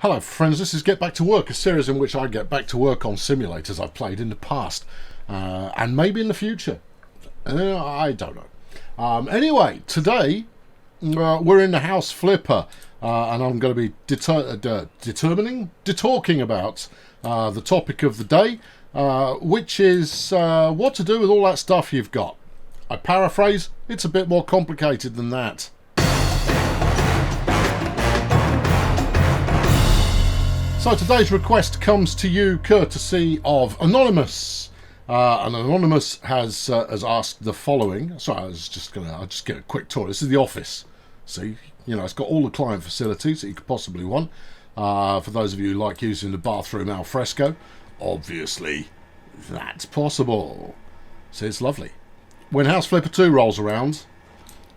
Hello friends, this is Get Back to Work, a series in which I get back to work on simulators I've played in the past, and maybe in the future. I don't know. Anyway, today we're in the house flipper, and I'm going to be talking about the topic of the day, which is what to do with all that stuff you've got. I paraphrase, it's a bit more complicated than that. So today's request comes to you courtesy of Anonymous. And Anonymous has asked the following. Sorry, I'll just get a quick tour. This is the office. See, it's got all the client facilities that you could possibly want. For those of you who like using the bathroom al fresco, obviously that's possible. See, it's lovely. When House Flipper 2 rolls around,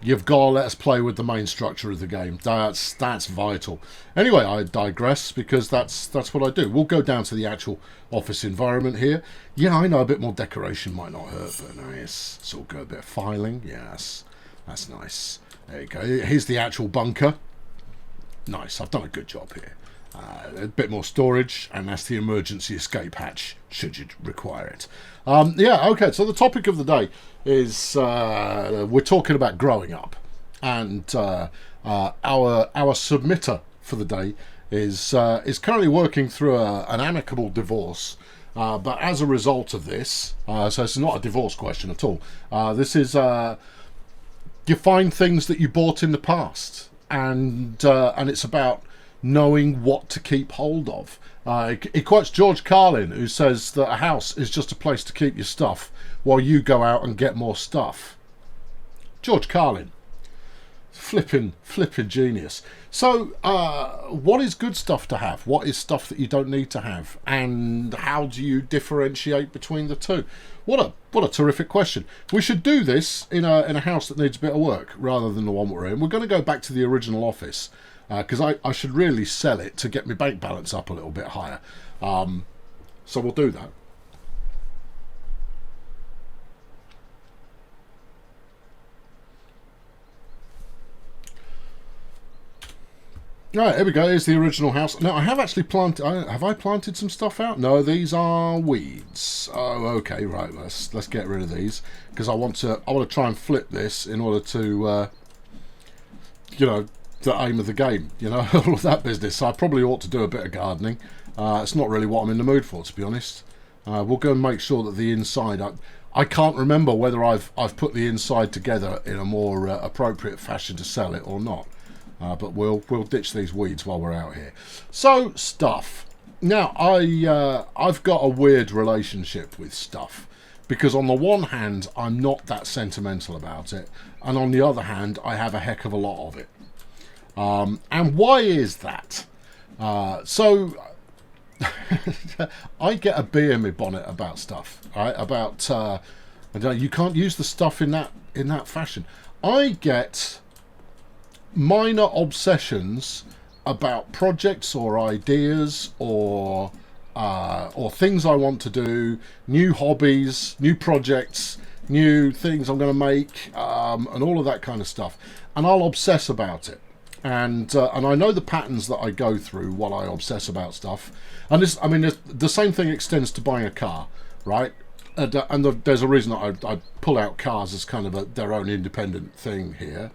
you've got to let us play with the main structure of the game. That's vital. Anyway, I digress because that's what I do. We'll go down to the actual office environment here. Yeah, I know a bit more decoration might not hurt, but nice. It's all good. A bit of filing. Yes, that's nice. There you go. Here's the actual bunker. Nice. I've done a good job here. A bit more storage, and that's the emergency escape hatch, should you require it. Okay, so the topic of the day is we're talking about growing up, and our submitter for the day is currently working through an amicable divorce, but as a result of this, so it's not a divorce question at all. This is you find things that you bought in the past, and it's about knowing what to keep hold of. He quotes George Carlin, who says that a house is just a place to keep your stuff while you go out and get more stuff. George Carlin, flipping genius. So what is good stuff to have? What is stuff that you don't need to have? And how do you differentiate between the two? What a terrific question. We should do this in a house that needs a bit of work rather than the one we're in. We're going to go back to the original office, because I should really sell it to get my bank balance up a little bit higher. So we'll do that. Right, here we go. Here's the original house. Now, I have actually planted... Have I planted some stuff out? No, these are weeds. Oh, okay, right. Let's get rid of these, because I want to try and flip this in order to, the aim of the game, all of that business. So I probably ought to do a bit of gardening. It's not really what I'm in the mood for, to be honest. We'll go and make sure that the inside... I can't remember whether I've put the inside together in a more appropriate fashion to sell it or not. But we'll ditch these weeds while we're out here. So, stuff. Now, I've got a weird relationship with stuff, because on the one hand, I'm not that sentimental about it, and on the other hand, I have a heck of a lot of it. And why is that? So I get a bee in my bonnet about stuff, right? About you can't use the stuff in that fashion. I get minor obsessions about projects or ideas or things I want to do, new hobbies, new projects, new things I'm going to make, and all of that kind of stuff. And I'll obsess about it. And I know the patterns that I go through while I obsess about stuff. And the same thing extends to buying a car, right? And there's a reason that I pull out cars as kind of their own independent thing here.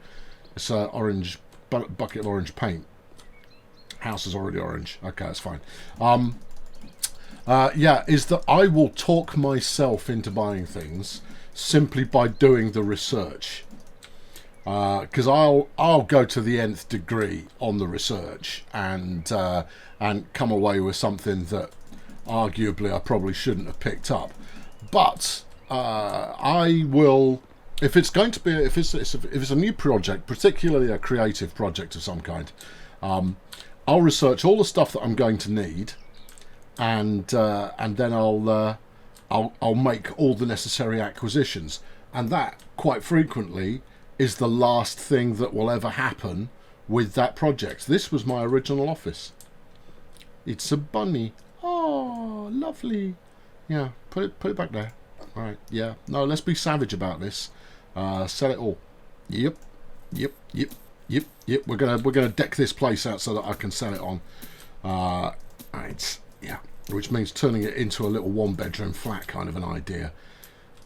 It's orange bucket of orange paint. House is already orange. Okay, that's fine. Is that I will talk myself into buying things simply by doing the research. Because I'll go to the nth degree on the research and come away with something that arguably I probably shouldn't have picked up. But I will, if it's a new project, particularly a creative project of some kind, I'll research all the stuff that I'm going to need, and then I'll make all the necessary acquisitions, and that quite frequently is the last thing that will ever happen with that project. This was my original office. It's a bunny. Oh, lovely. Yeah, put it back there. All right. Yeah. No, let's be savage about this. Sell it all. Yep. We're gonna deck this place out so that I can sell it on. Right, yeah, which means turning it into a little one-bedroom flat kind of an idea.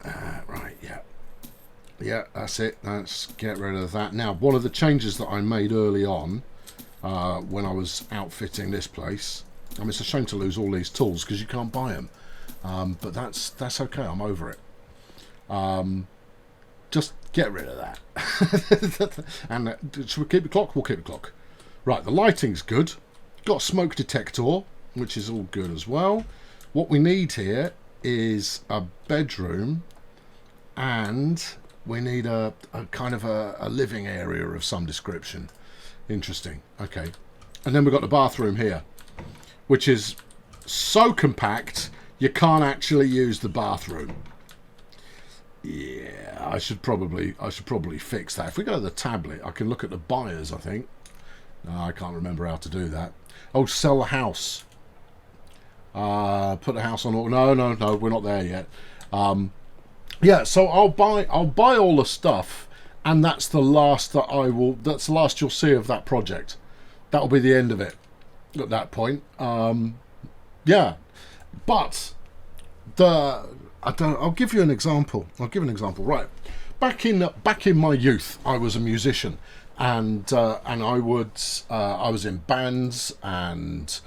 Right, yeah. Yeah, that's it. Let's get rid of that. Now, one of the changes that I made early on when I was outfitting this place, I mean, it's a shame to lose all these tools because you can't buy them, but that's okay. I'm over it. Just get rid of that. And should we keep the clock? We'll keep the clock. Right, the lighting's good. Got a smoke detector, which is all good as well. What we need here is a bedroom, and we need a kind of a living area of some description. Interesting. Okay. And then we've got the bathroom here, which is so compact you can't actually use the bathroom. Yeah, I should probably fix that. If we go to the tablet, I can look at the buyers, I think. No, I can't remember how to do that. Oh, sell the house. Put the house on. No, we're not there yet. Yeah, so I'll buy all the stuff, and that's the last that I will. That's the last you'll see of that project. That'll be the end of it at that point. Yeah, but I'll give you an example. Right, back in my youth, I was a musician, and I was in bands, and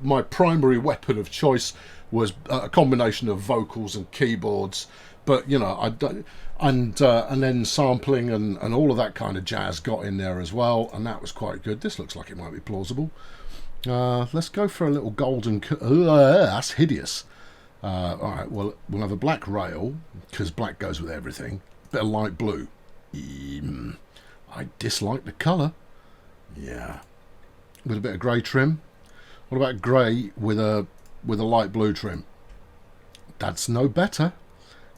my primary weapon of choice was a combination of vocals and keyboards, but you know, and then sampling and all of that kind of jazz got in there as well, and that was quite good. This looks like it might be plausible. Let's go for a little golden. That's hideous. All right, well, we'll have a black rail because black goes with everything. Bit of light blue. I dislike the colour. Yeah, with a bit of grey trim. What about grey with a light blue trim? That's no better.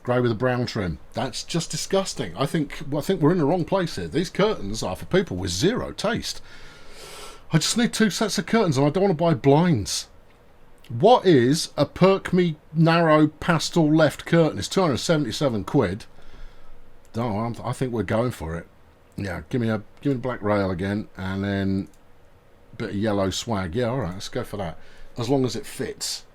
Grey with a brown trim. That's just disgusting. I think we're in the wrong place here. These curtains are for people with zero taste. I just need 2 sets of curtains, and I don't want to buy blinds. What is a Perk Me narrow pastel left curtain? It's 277 quid. Oh, I think we're going for it. Yeah, give me the black rail again, and then a bit of yellow swag. Yeah, all right, let's go for that. As long as it fits.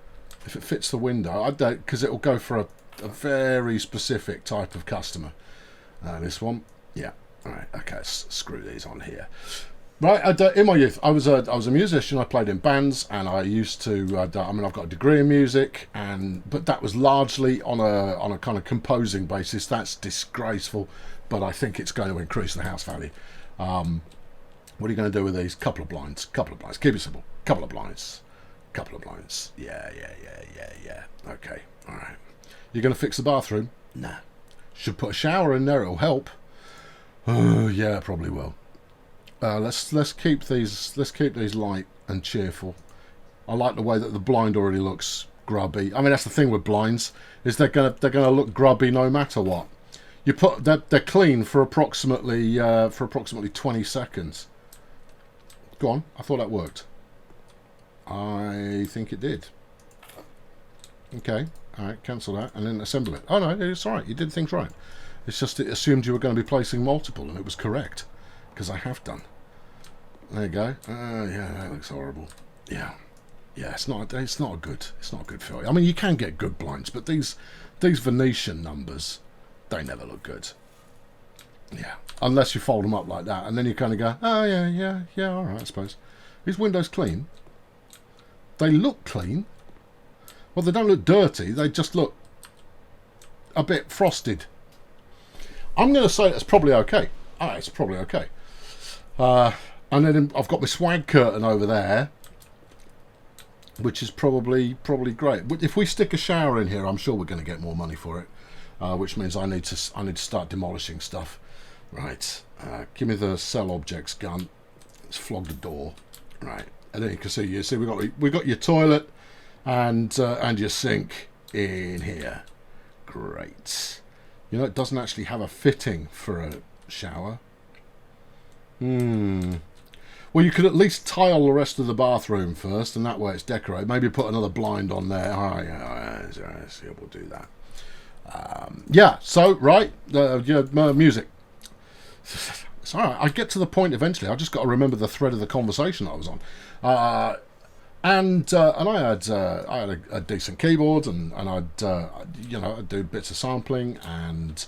If it fits the window, I don't, because it will go for a very specific type of customer. This one, yeah. All right, okay, let's screw these on here. Right, in my youth, I was a musician. I played in bands, and I used to. I've got a degree in music, but that was largely on a kind of composing basis. That's disgraceful, but I think it's going to increase the house value. What are you going to do with these? Couple of blinds. Keep it simple. Couple of blinds. Yeah. Okay, all right. You're going to fix the bathroom? Nah. Should put a shower in there. It'll help. Oh yeah, probably will. Let's keep these light and cheerful. I like the way that the blind already looks grubby. I mean, that's the thing with blinds, is they're gonna look grubby no matter what. You put they're clean for approximately 20 seconds. Go on, I thought that worked. I think it did. Okay, all right, cancel that and then assemble it. Oh no, it's all right. You did things right. It's just it assumed you were going to be placing multiple, and it was correct. Because I have done. There you go. Yeah, that looks horrible. Yeah, it's not a good feel. I mean, you can get good blinds, but these Venetian numbers, they never look good. Yeah, unless you fold them up like that, and then you kind of go, oh yeah, all right, I suppose. These windows clean. They look clean. Well, they don't look dirty. They just look a bit frosted. I'm going to say that's probably okay. It's probably okay. And then I've got my swag curtain over there, which is probably great. If we stick a shower in here, I'm sure we're going to get more money for it, which means I need to start demolishing stuff. Right, give me the sell objects gun. Let's flog the door. Right, and then you can see we got your toilet and your sink in here. Great. You know, it doesn't actually have a fitting for a shower. Well, you could at least tile the rest of the bathroom first, and that way it's decorated. Maybe put another blind on there. Oh, yeah, we'll do that. Yeah, so, right, music. So I get to the point eventually. I just got to remember the thread of the conversation I was on, and I had a decent keyboard, and I'd do bits of sampling and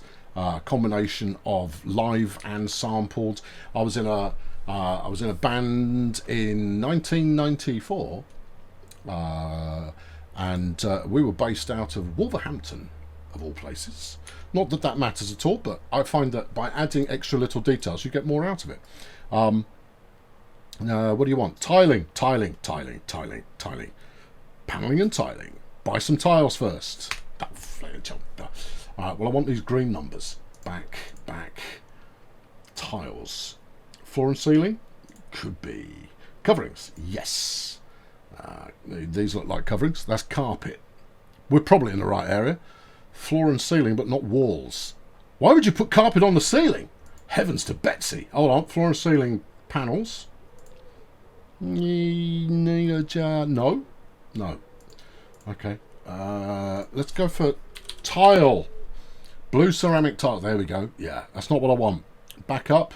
combination of live and sampled. I was in a band in 1994, and we were based out of Wolverhampton, of all places. Not that that matters at all, but I find that by adding extra little details, you get more out of it. What do you want? Tiling. Paneling and tiling. Buy some tiles first. Alright, well, I want these green numbers. Back. Tiles. Floor and ceiling? Could be. Coverings? Yes. These look like coverings. That's carpet. We're probably in the right area. Floor and ceiling, but not walls. Why would you put carpet on the ceiling? Heavens to Betsy. Hold on. Floor and ceiling panels. No. Okay. Let's go for tile. Blue ceramic tile. There we go. Yeah, that's not what I want. Back up.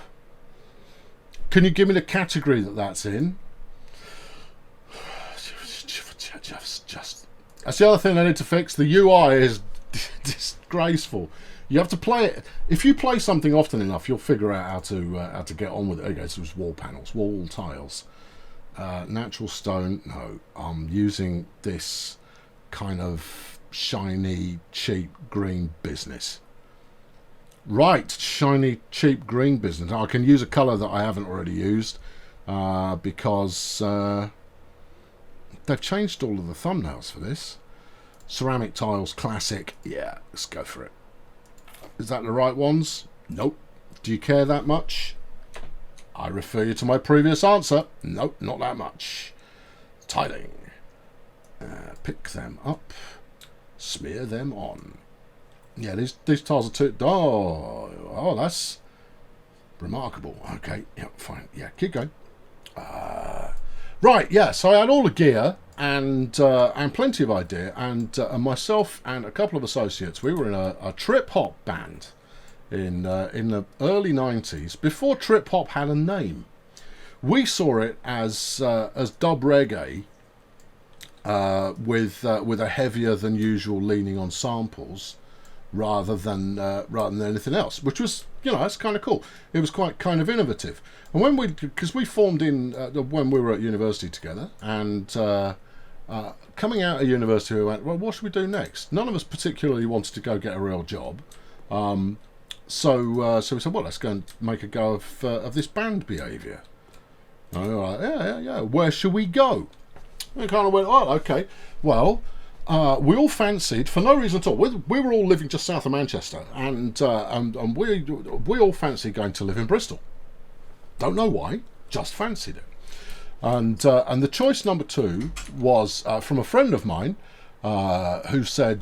Can you give me the category that's in? Just. That's the other thing I need to fix. The UI is disgraceful. You have to play it. If you play something often enough, you'll figure out how to get on with it. Okay, so it's wall panels, wall tiles, natural stone. No, I'm using this kind of shiny, cheap green business. Right, shiny, cheap green business. Now, I can use a colour that I haven't already used because they've changed all of the thumbnails for this. Ceramic tiles, classic. Yeah, let's go for it. Is that the right ones? Nope. Do you care that much? I refer you to my previous answer. Nope, not that much. Tiling. Pick them up. Smear them on. Yeah, these tiles are too... Oh, that's remarkable. Okay, yeah, fine. Yeah, keep going. Right, yeah, so I had all the gear and plenty of idea, and myself and a couple of associates, we were in a trip-hop band in the early 90s, before trip-hop had a name. We saw it as dub reggae with a heavier than usual leaning on samples, rather than anything else, which was, that's kind of cool. It was quite kind of innovative. And because we formed in when we were at university together, and coming out of university, we went, well, what should we do next? None of us particularly wanted to go get a real job, so we said, well, let's go and make a go of this band behaviour. And we were like, yeah. Where should we go? And we kind of went, oh, okay. Well, we all fancied, for no reason at all. We were all living just south of Manchester, and we all fancied going to live in Bristol. Don't know why, just fancied it. And the choice number 2 was from a friend of mine who said,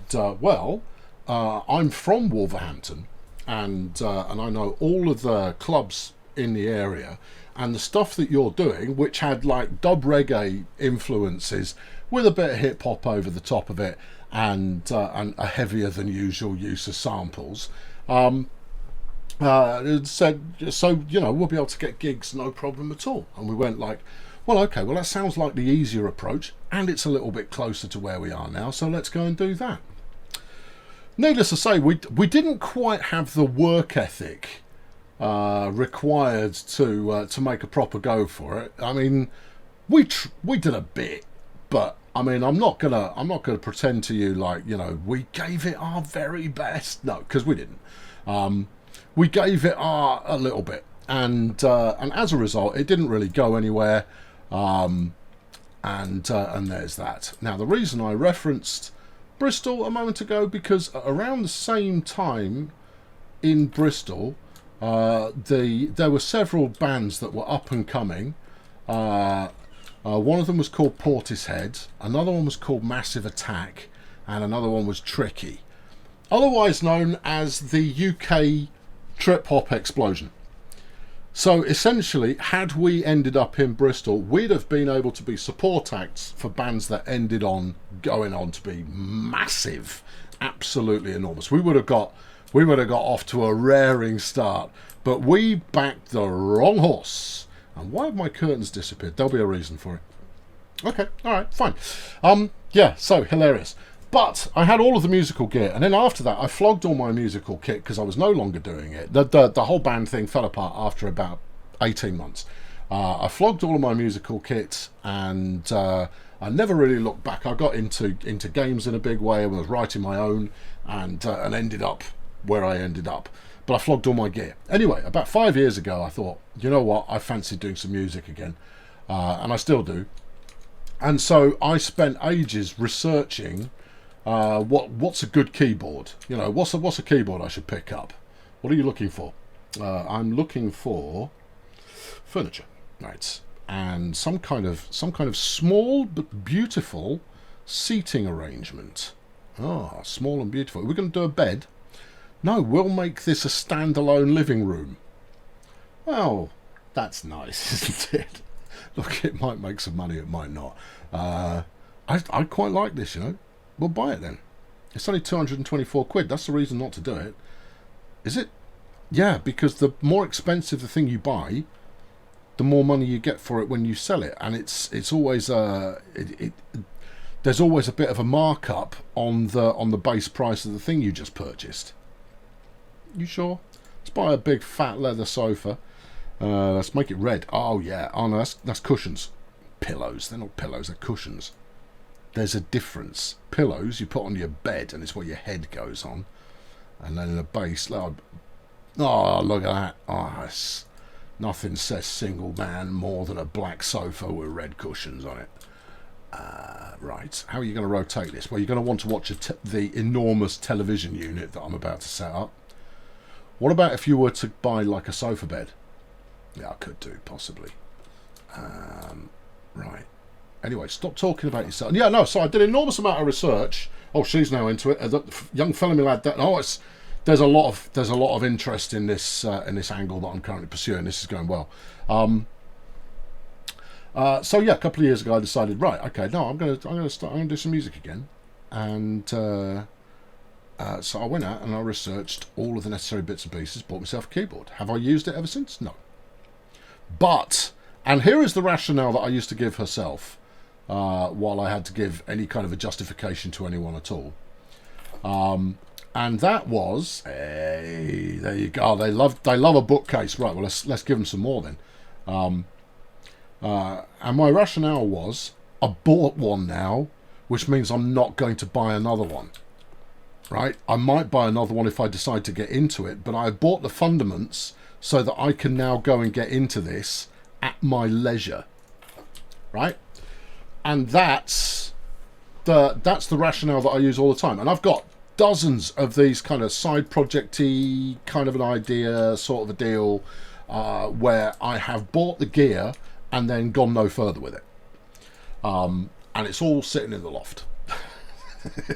I'm from Wolverhampton, and I know all of the clubs in the area, and the stuff that you're doing, which had like dub reggae influences with a bit of hip hop over the top of it, and a heavier than usual use of samples. Said, so we'll be able to get gigs no problem at all. And we went like, well, okay, well that sounds like the easier approach, and it's a little bit closer to where we are now, so let's go and do that. Needless to say, we didn't quite have the work ethic required to make a proper go for it. I mean, we did a bit, but I mean, I'm not gonna pretend to you like we gave it our very best. No, because we didn't. We gave it a little bit, and as a result, it didn't really go anywhere. And there's that. Now, the reason I referenced Bristol a moment ago, because around the same time in Bristol, there were several bands that were up and coming. One of them was called Portishead, another one was called Massive Attack, and another one was Tricky, otherwise known as the UK trip-hop explosion. So essentially, had we ended up in Bristol, we'd have been able to be support acts for bands that ended on going on to be massive, absolutely enormous. We would have got off to a raring start But we backed the wrong horse. And why have my curtains disappeared? There'll be a reason for it. Okay, all right, fine. Yeah, so hilarious. But I had all of the musical gear, and then after that, I flogged all my musical kit because I was no longer doing it. The whole band thing fell apart after about 18 months. I flogged all of my musical kit, and I never really looked back. I got into games in a big way. I was writing my own, and ended up where I ended up. But I flogged all my gear. Anyway, about 5 years ago, I thought, you know what? I fancy doing some music again, and I still do. And so I spent ages researching what's a good keyboard. You know, what's a keyboard I should pick up. What are you looking for? I'm looking for furniture, right? And some kind of small but beautiful seating arrangement. Ah, small and beautiful. We're going to do a bed. No, we'll make this a standalone living room. Well, that's nice, isn't it? Look, it might make some money, it might not. I quite like this, you know. We'll buy it then. It's only 224 quid. That's the reason not to do it. Is it? Yeah, because the more expensive the thing you buy, the more money you get for it when you sell it. And it's always there's always a bit of a markup on the base price of the thing you just purchased. You sure? Let's buy a big fat leather sofa. Let's make it red. Oh yeah. Oh no, that's cushions. Pillows. They're not pillows. They're cushions. There's a difference. Pillows you put on your bed, and it's where your head goes on. And then in the base, oh look at that. Oh, nothing says single man more than a black sofa with red cushions on it. Right. How are you going to rotate this? Well, you're going to want to watch the enormous television unit that I'm about to set up. What about if you were to buy like a sofa bed? Yeah, I could do, possibly. Right. Anyway, stop talking about yourself. Yeah, no, so I did an enormous amount of research. Oh, she's now into it. The young fella, me lad. There's a lot of interest in this angle that I'm currently pursuing. This is going well. So yeah, a couple of years ago, I decided, right, okay, no, I'm gonna do some music again, and so I went out and I researched all of the necessary bits and pieces. Bought myself a keyboard. Have I used it ever since? No. But, and here is the rationale that I used to give herself, while I had to give any kind of a justification to anyone at all. And that was, hey, there you go. They love a bookcase, right? Well, let's give them some more then. And my rationale was, I bought one now, which means I'm not going to buy another one. Right? I might buy another one if I decide to get into it, but I bought the fundaments so that I can now go and get into this at my leisure. Right? And that's the rationale that I use all the time. And I've got dozens of these kind of side project-y kind of an idea sort of a deal, where I have bought the gear and then gone no further with it. And it's all sitting in the loft.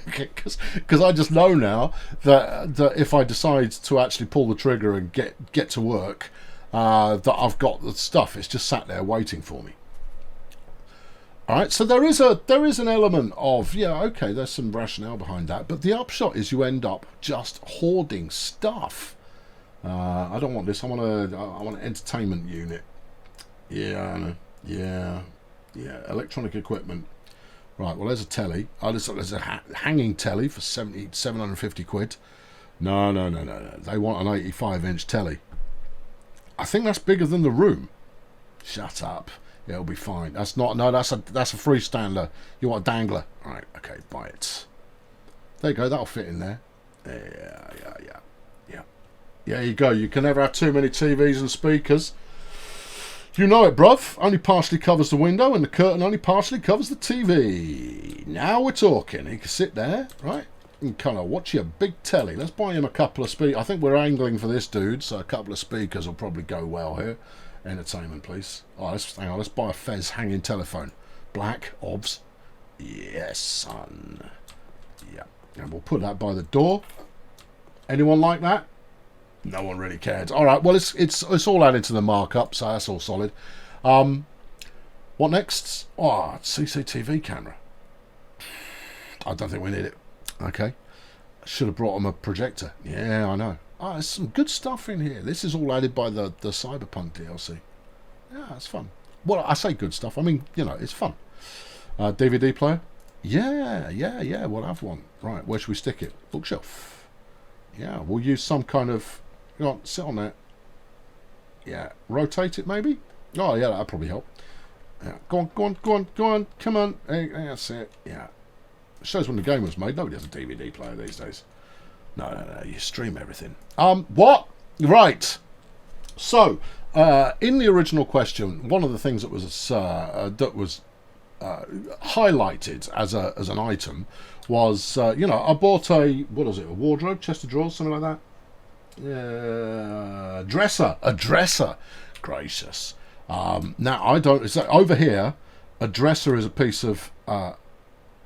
Because I just know now that if I decide to actually pull the trigger and get to work, that I've got the stuff. It's just sat there waiting for me. All right, so there is an element of, yeah, okay, there's some rationale behind that, but the upshot is you end up just hoarding stuff. I don't want this. I want an entertainment unit. Yeah, I know. Yeah, electronic equipment. Right, well, there's a telly. Oh, there's a hanging telly for 750 quid. No. They want an 85-inch telly. I think that's bigger than the room. Shut up. Yeah, it'll be fine. That's a freestander. You want a dangler? All right, okay, buy it. There you go. That'll fit in there. Yeah. There you go. You can never have too many TVs and speakers. You know it, bruv. Only partially covers the window, and the curtain only partially covers the TV. Now we're talking. He can sit there, right, and kind of watch your big telly. Let's buy him a couple of speakers. I think we're angling for this dude, so a couple of speakers will probably go well here. Entertainment, please. Oh, let's buy a Fez hanging telephone. Black, obs. Yes, son. Yeah. And we'll put that by the door. Anyone like that? No one really cares. All right. Well, it's all added to the markup, so that's all solid. What next? Oh, CCTV camera. I don't think we need it. Okay. Should have brought him a projector. Yeah, I know. Ah, there's some good stuff in here. This is all added by the Cyberpunk DLC. Yeah, it's fun. Well, I say good stuff. I mean, you know, it's fun. DVD player? Yeah. We'll have one. Right, where should we stick it? Bookshelf. Yeah, we'll use some kind of... Go on, sit on there. Yeah, rotate it maybe? Oh, yeah, that'll probably help. Yeah, go on, come on. Hey, that's it. Yeah. It shows when the game was made. Nobody has a DVD player these days. No, you stream everything. What? Right. So, in the original question, one of the things that was highlighted as an item was, I bought a wardrobe, chest of drawers, something like that. A dresser. Gracious. Now I don't. It's like over here, a dresser is a piece of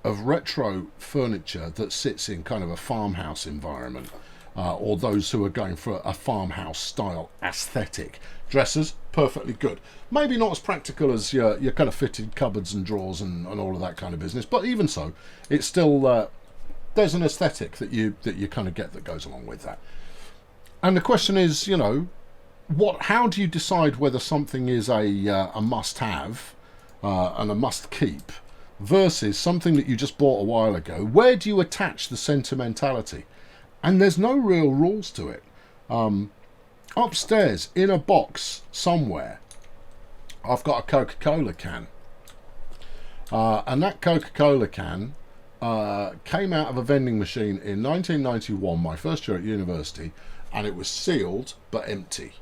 retro furniture that sits in kind of a farmhouse environment, or those who are going for a farmhouse style aesthetic. Dressers, perfectly good. Maybe not as practical as your kind of fitted cupboards and drawers and all of that kind of business, but even so, it's still there's an aesthetic that you kind of get that goes along with that. And the question is, how do you decide whether something is a must-have and a must-keep versus something that you just bought a while ago? Where do you attach the sentimentality? And there's no real rules to it. Upstairs, in a box somewhere, I've got a Coca-Cola can. And that Coca-Cola can came out of a vending machine in 1991, my first year at university, and it was sealed but empty.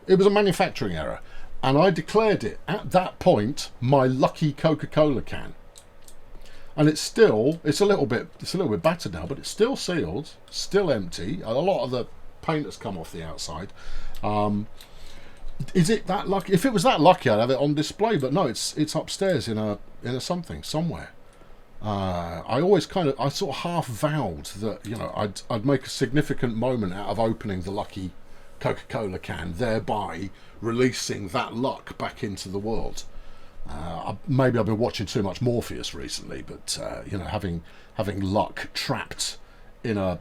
It was a manufacturing error, and I declared it at that point my lucky Coca-Cola can. And it's a little bit battered now, but it's still sealed, still empty. A lot of the paint has come off the outside. Is it that lucky? If it was that lucky, I'd have it on display. But no, it's upstairs in a something somewhere. I sort of half vowed that I'd make a significant moment out of opening the lucky Coca-Cola can, thereby releasing that luck back into the world. Maybe I've been watching too much Morpheus recently, but having luck trapped in a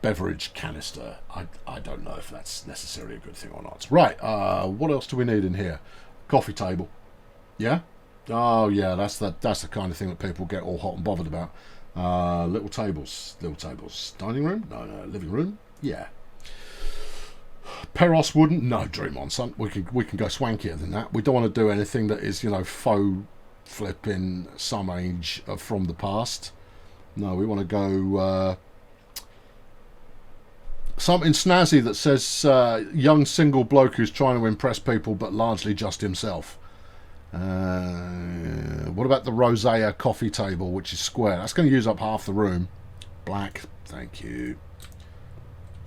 beverage canister, I don't know if that's necessarily a good thing or not. Right, what else do we need in here? Coffee table. Yeah? Oh yeah, that's the kind of thing that people get all hot and bothered about. Little tables. Dining room? No. Living room? Yeah. Peros wouldn't. No, dream on, son. We can go swankier than that. We don't want to do anything that is faux flipping some age from the past. No, we want to go something snazzy that says young single bloke who's trying to impress people but largely just himself. What about the rosea coffee table, which is square? That's going to use up half the room. Black, thank you.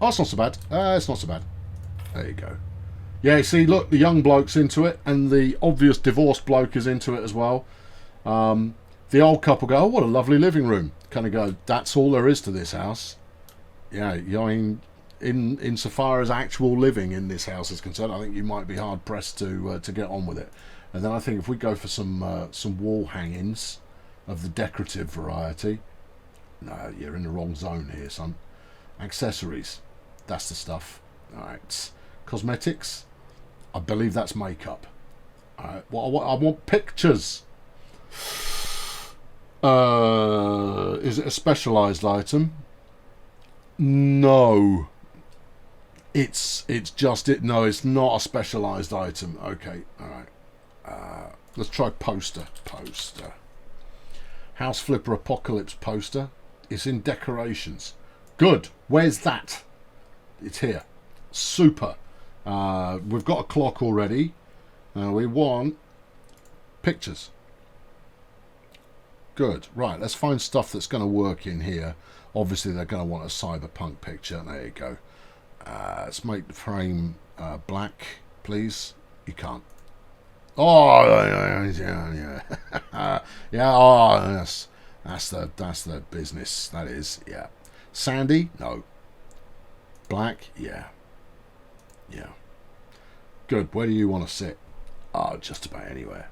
Oh, it's not so bad. It's not so bad. There you go. Yeah, see, look, the young bloke's into it, and the obvious divorced bloke is into it as well. The old couple go, oh, what a lovely living room. Kind of go, that's all there is to this house. Yeah, I mean, insofar as actual living in this house is concerned, I think you might be hard pressed to get on with it. And then I think if we go for some wall hangings of the decorative variety, no, you're in the wrong zone here, son. Accessories, that's the stuff. All right, cosmetics, I believe that's makeup. All right, I want pictures. Is it a specialised item? No. It's just it. No, it's not a specialised item. Okay, all right. Let's try poster. House Flipper Apocalypse poster. It's in decorations. Good. Where's that? It's here. Super. We've got a clock already. We want pictures. Good. Right, let's find stuff that's going to work in here. Obviously, they're going to want a cyberpunk picture. There you go. Let's make the frame black, please. You can't. Oh, yeah. Yeah, oh, that's the business. That is, yeah. Sandy? No. Black? Yeah. Good. Where do you want to sit? Oh, just about anywhere.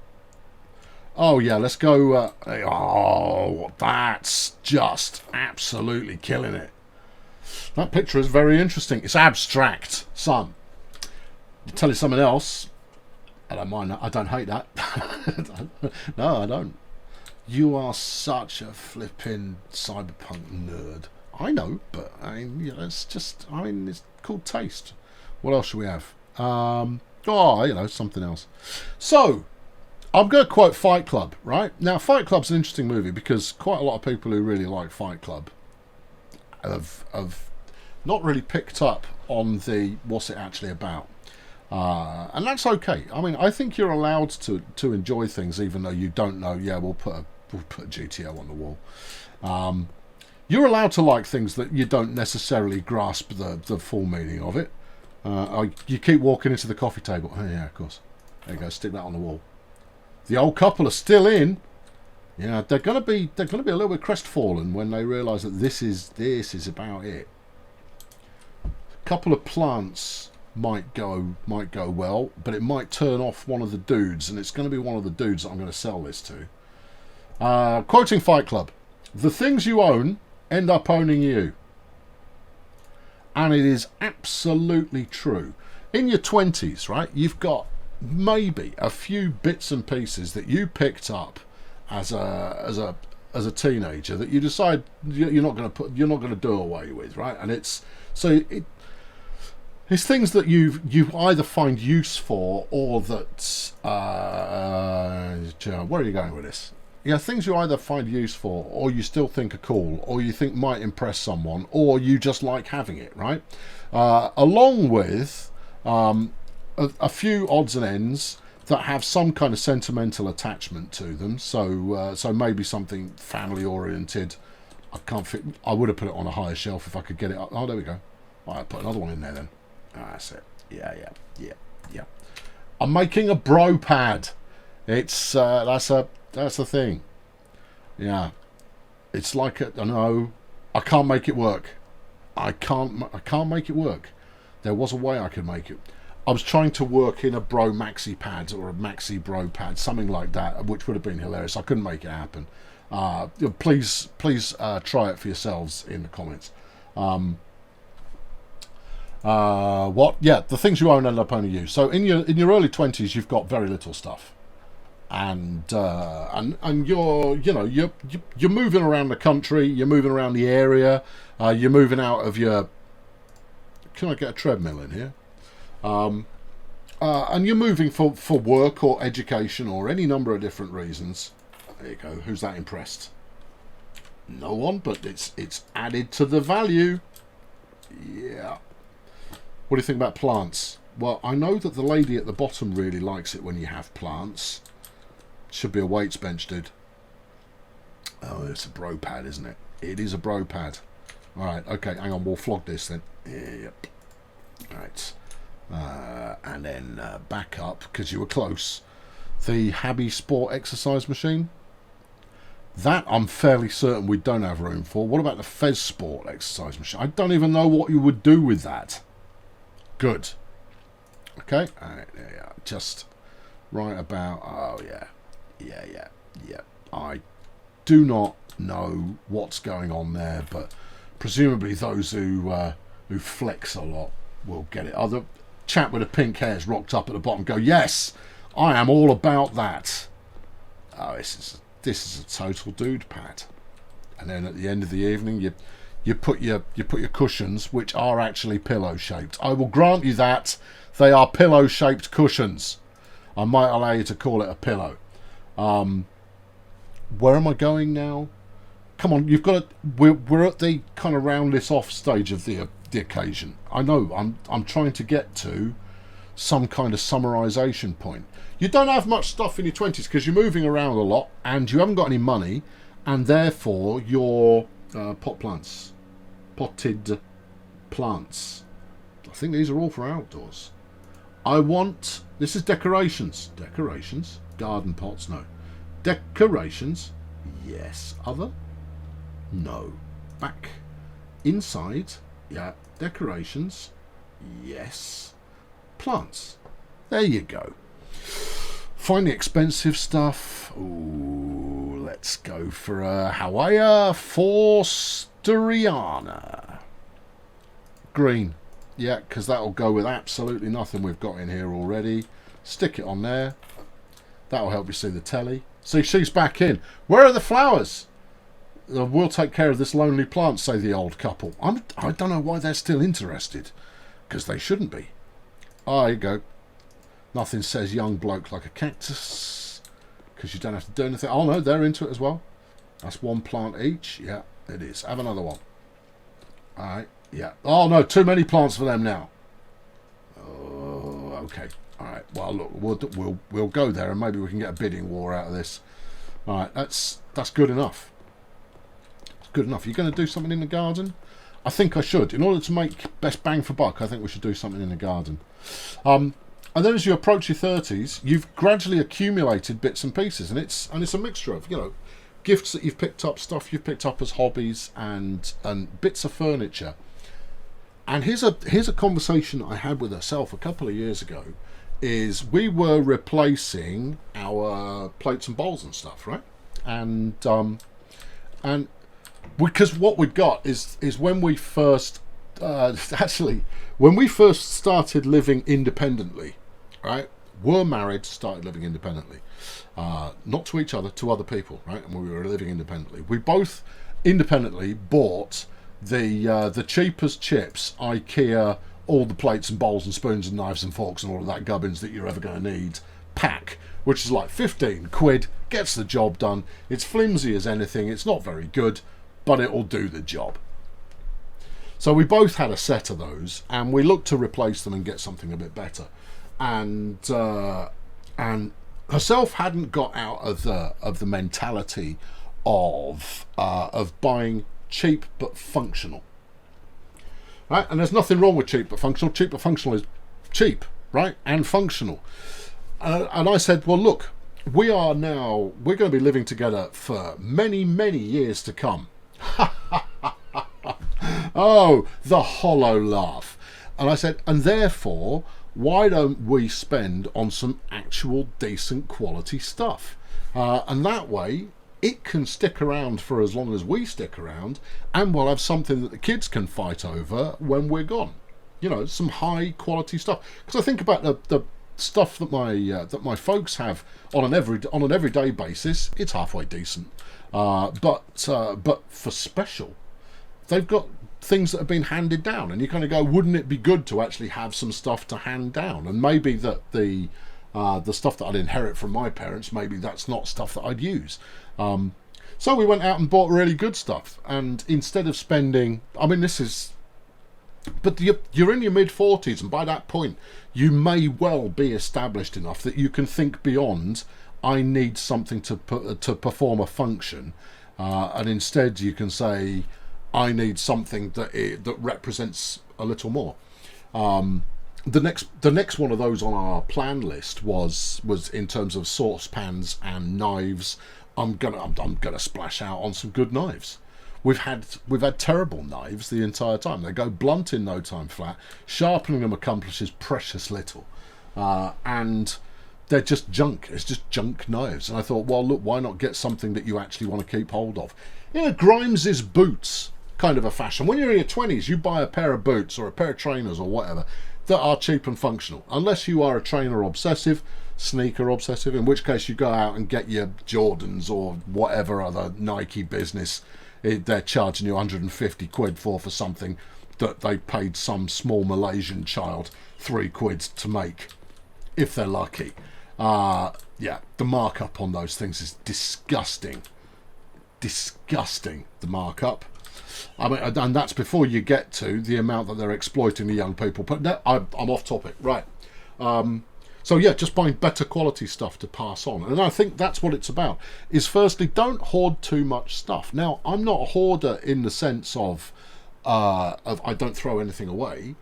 Oh, yeah, let's go. Oh, that's just absolutely killing it. That picture is very interesting. It's abstract, son. I'll tell you something else. I don't mind that. I don't hate that. No, I don't. You are such a flipping cyberpunk nerd. I know, but I mean, you know, it's just, I mean, it's called taste. What else should we have? Something else. So, I'm going to quote Fight Club, right? Now, Fight Club's an interesting movie because quite a lot of people who really like Fight Club have not really picked up on the what's it actually about. And that's okay. I mean, I think you're allowed to enjoy things even though you don't know, yeah, we'll put a GTO on the wall. You're allowed to like things that you don't necessarily grasp the full meaning of it. You keep walking into the coffee table. Oh, yeah, of course. There you go, stick that on the wall. The old couple are still in. Yeah, they're gonna be a little bit crestfallen when they realise that this is about it. A couple of plants might go well, but it might turn off one of the dudes, and it's going to be one of the dudes that I'm going to sell this to. Quoting Fight Club, the things you own end up owning you. And it is absolutely true. In your 20s, right, you've got maybe a few bits and pieces that you picked up as a teenager that you decide you're not going to do away with, right? And it's things that you either find use for or that where are you going with this? Yeah, things you either find use for or you still think are cool or you think might impress someone or you just like having it, right? Along with a few odds and ends that have some kind of sentimental attachment to them. So maybe something family oriented. I would have put it on a higher shelf if I could get it up. Oh, there we go. I'll put another one in there then. That's it. Yeah. I'm making a bro pad. It's that's the thing. Yeah. It's like I can't make it work. I can't make it work. There was a way I could make it. I was trying to work in a bro maxi pad or a maxi bro pad, something like that, which would have been hilarious. I couldn't make it happen. Please try it for yourselves in the comments. The things you own end up owning you. So in your early 20s, you've got very little stuff, and you're moving around the country, you're moving around the area, you're moving out of your. Can I get a treadmill in here? And you're moving for work or education or any number of different reasons. There you go. Who's that impressed? No one, but it's added to the value. Yeah. What do you think about plants? Well, I know that the lady at the bottom really likes it when you have plants. Should be a weights bench, dude. Oh, it's a bro pad, isn't it? It is a bro pad. All right, okay, hang on, we'll flog this then. Yep. All right. And then back up, because you were close. The Habby Sport exercise machine. That I'm fairly certain we don't have room for. What about the Fez Sport exercise machine? I don't even know what you would do with that. Good. Okay. All right, there you are. Just right about. Oh yeah. I do not know what's going on there, but presumably those who flex a lot will get it. Other chap with the pink hair's rocked up at the bottom. Go, yes, I am all about that. Oh, this is a total dude pad. And then at the end of the evening, you put your cushions, which are actually pillow shaped. I will grant you that they are pillow shaped cushions. I might allow you to call it a pillow. Where am I going now? Come on, you've got to. We're at the kind of round this off stage of the occasion. I know. I'm trying to get to some kind of summarization point. You don't have much stuff in your 20s because you're moving around a lot and you haven't got any money, and therefore your potted plants. I think these are all for outdoors. This is decorations. Decorations. Garden pots, no. Decorations, yes. Other? No. Back. Inside, yeah. Decorations, yes. Plants. There you go. Find the expensive stuff. Ooh, let's go for a Hawaii Forsteriana. Green. Yeah, because that'll go with absolutely nothing we've got in here already. Stick it on there. That'll help you see the telly. See, she's back in. Where are the flowers? We'll take care of this lonely plant, say the old couple. I don't know why they're still interested. Because they shouldn't be. There you go. Nothing says young bloke like a cactus. Because you don't have to do anything. Oh no, they're into it as well. That's one plant each. Yeah, it is. Have another one. Alright, yeah. Oh no, too many plants for them now. Oh, okay. Alright, well look, we'll go there and maybe we can get a bidding war out of this. Alright, that's good enough. It's good enough. You're going to do something in the garden? I think I should. In order to make best bang for buck, I think we should do something in the garden. And then as you approach your 30s, you've gradually accumulated bits and pieces, and it's a mixture of, gifts that you've picked up, stuff you've picked up as hobbies, and bits of furniture. And here's a conversation I had with herself a couple of years ago. Is we were replacing our plates and bowls and stuff, right? And because what we'd got is when we first when we first started living independently, right? Were married, started living independently, not to each other, to other people, right? And we were living independently. We both independently bought the cheapest chips, IKEA, all the plates and bowls and spoons and knives and forks and all of that gubbins that you're ever going to need pack, which is like 15 quid, gets the job done. It's flimsy as anything, it's not very good, but it'll do the job. So we both had a set of those, and we looked to replace them and get something a bit better. And herself hadn't got out of the mentality of buying cheap but functional. Right? And there's nothing wrong with cheap but functional. Cheap but functional is cheap, right? And functional. And I said, well, look, we're going to be living together for many, many years to come. Oh, the hollow laugh. And I said, and therefore, why don't we spend on some actual decent quality stuff? And that way, it can stick around for as long as we stick around, and we'll have something that the kids can fight over when we're gone. Some high quality stuff. Because I think about the stuff that my folks have on an everyday basis, it's halfway decent. But for special, they've got things that have been handed down, and you kind of go, wouldn't it be good to actually have some stuff to hand down? And maybe that the stuff that I'd inherit from my parents, maybe that's not stuff that I'd use. So we went out and bought really good stuff, and instead of spending, but you're in your mid-40s, and by that point you may well be established enough that you can think beyond, I need something to perform a function, and instead you can say, I need something that represents a little more. The next one of those on our plan list was in terms of saucepans and knives. I'm gonna splash out on some good knives. We've had terrible knives the entire time. They go blunt in no time flat. Sharpening them accomplishes precious little, and they're just junk. It's just junk knives. And I thought, well, look, why not get something that you actually want to keep hold of? Grimes's boots, kind of a fashion. When you're in your 20s, you buy a pair of boots or a pair of trainers or whatever that are cheap and functional, unless you are a trainer obsessive, sneaker obsessive, in which case you go out and get your Jordans or whatever other Nike business they're charging you 150 quid for something that they paid some small Malaysian child 3 quid to make, if they're lucky. The markup on those things is disgusting, the markup. And that's before you get to the amount that they're exploiting the young people. But I'm off topic, right? So just buying better quality stuff to pass on. And I think that's what it's about, is firstly, don't hoard too much stuff. Now, I'm not a hoarder in the sense of I don't throw anything away.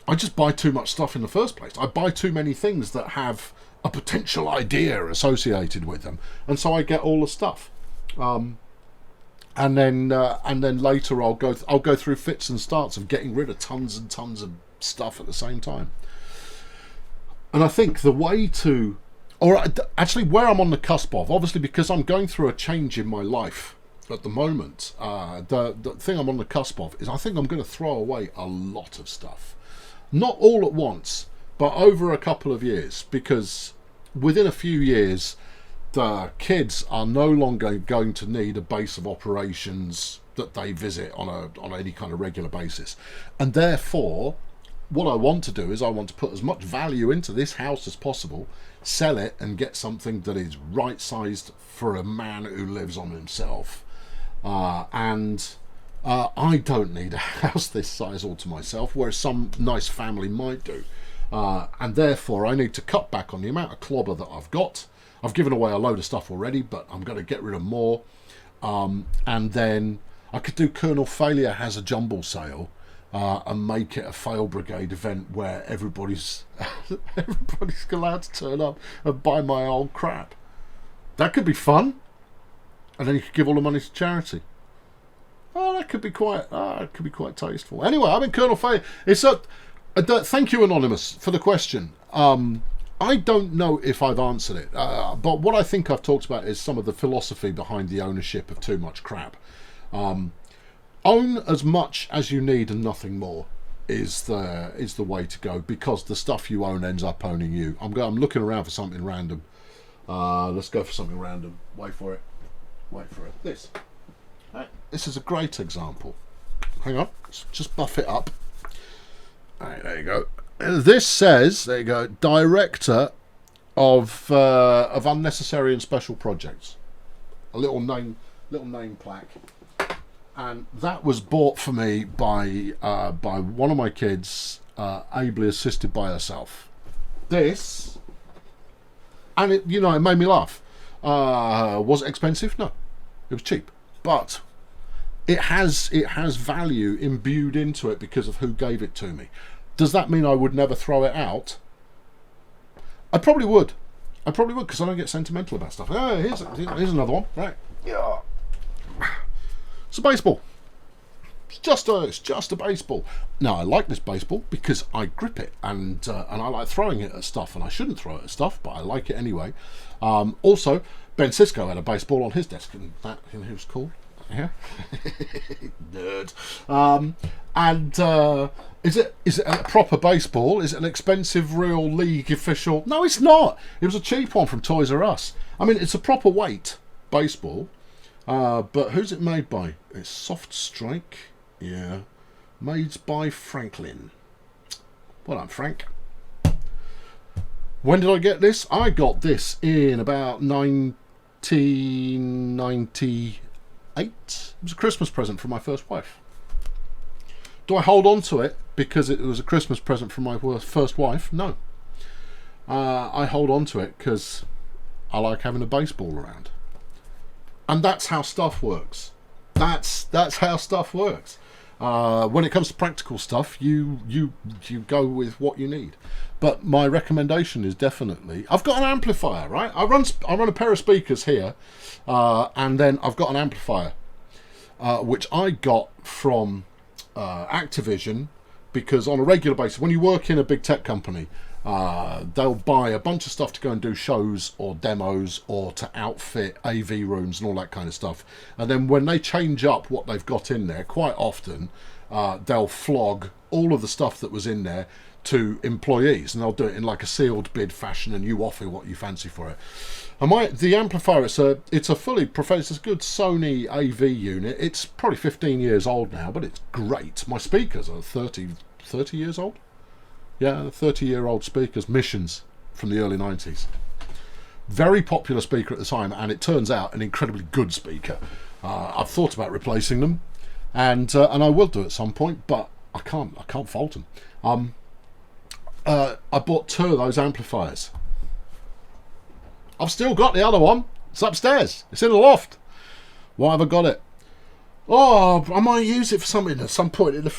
I just buy too much stuff in the first place. I buy too many things that have a potential idea associated with them. And so I get all the stuff. And then later I'll go through fits and starts of getting rid of tons and tons of stuff at the same time. And I think the way to, or actually where I'm on the cusp of, obviously because I'm going through a change in my life at the moment, the thing I'm on the cusp of is I think I'm going to throw away a lot of stuff. Not all at once, but over a couple of years, because within a few years, the kids are no longer going to need a base of operations that they visit on any kind of regular basis. And therefore, what I want to do is I want to put as much value into this house as possible, sell it and get something that is right sized for a man who lives on himself. I don't need a house this size all to myself, whereas some nice family might do. And therefore I need to cut back on the amount of clobber that I've got. I've given away a load of stuff already, but I'm going to get rid of more. And then I could do Colonel Failure Has a Jumble Sale, and make it a Fail Brigade event where everybody's allowed to turn up and buy my old crap. That could be fun. And then you could give all the money to charity. Oh, that could be quite tasteful. Anyway, I'm in Colonel Failure. Thank you, Anonymous, for the question. I don't know if I've answered it, but what I think I've talked about is some of the philosophy behind the ownership of too much crap. Own as much as you need and nothing more is the way to go, because the stuff you own ends up owning you. I'm looking around for something random. Let's go for something random. Wait for it. This. Right. This is a great example. Hang on. Let's just buff it up. Right, there you go. This says, there you go, Director of Unnecessary and Special Projects. A little name plaque. And that was bought for me by one of my kids, ably assisted by herself. This, and it made me laugh. Was it expensive? No, it was cheap, but it has value imbued into it because of who gave it to me. Does that mean I would never throw it out? I probably would because I don't get sentimental about stuff. Oh, here's another one. Right. Yeah. It's a baseball. It's just a baseball. Now, I like this baseball because I grip it and I like throwing it at stuff, and I shouldn't throw it at stuff, but I like it anyway. Also, Ben Sisko had a baseball on his desk, and that who's called? Yeah, nerd. Is it a proper baseball? Is it an expensive real league official? No, it's not. It was a cheap one from Toys R Us. I mean, it's a proper weight baseball. But who's it made by? It's Soft Strike. Yeah. Made by Franklin. Well done, Frank. When did I get this? I got this in about 1998. It was a Christmas present from my first wife. Do I hold on to it because it was a Christmas present from my first wife? No. I hold on to it because I like having a baseball around. And that's how stuff works. That's how stuff works. When it comes to practical stuff, you go with what you need. But my recommendation is definitely, I've got an amplifier, right? I run a pair of speakers here, and then I've got an amplifier, which I got from Activision, because on a regular basis, when you work in a big tech company, they'll buy a bunch of stuff to go and do shows or demos or to outfit AV rooms and all that kind of stuff. And then when they change up what they've got in there, quite often they'll flog all of the stuff that was in there to employees, and they'll do it in like a sealed bid fashion, and you offer what you fancy for it. And the amplifier, it's a fully professional, it's a good Sony AV unit. It's probably 15 years old now, but it's great. My speakers are 30 years old. Yeah, 30-year-old speakers, Missions from the early 90s. Very popular speaker at the time, and it turns out an incredibly good speaker. I've thought about replacing them, and I will do at some point, but I can't fault them. I bought 2 of those amplifiers. I've still got the other one. It's upstairs. It's in the loft. Why have I got it? Oh, I might use it for something at some point in the...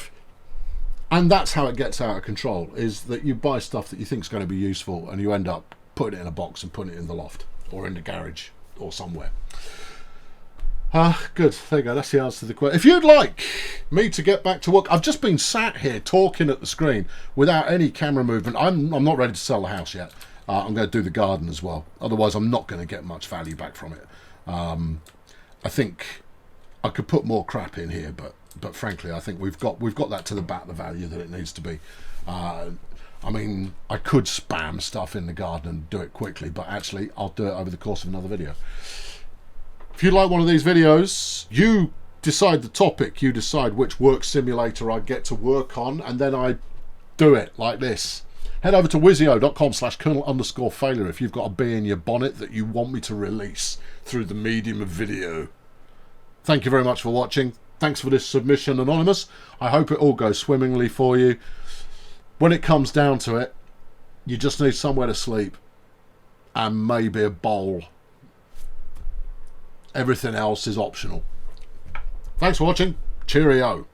And that's how it gets out of control, is that you buy stuff that you think is going to be useful and you end up putting it in a box and putting it in the loft or in the garage or somewhere. Good. There you go. That's the answer to the question. If you'd like me to get back to work, I've just been sat here talking at the screen without any camera movement. I'm not ready to sell the house yet. I'm going to do the garden as well. Otherwise, I'm not going to get much value back from it. I think I could put more crap in here, but frankly, I think we've got that to the value that it needs to be. I mean, I could spam stuff in the garden and do it quickly, but actually, I'll do it over the course of another video. If you like one of these videos, you decide the topic, you decide which work simulator I get to work on, and then I do it like this. Head over to wizio.com/Colonel_failure if you've got a bee in your bonnet that you want me to release through the medium of video. Thank you very much for watching. Thanks for this submission, Anonymous. I hope it all goes swimmingly for you. When it comes down to it, you just need somewhere to sleep and maybe a bowl. Everything else is optional. Thanks for watching. Cheerio.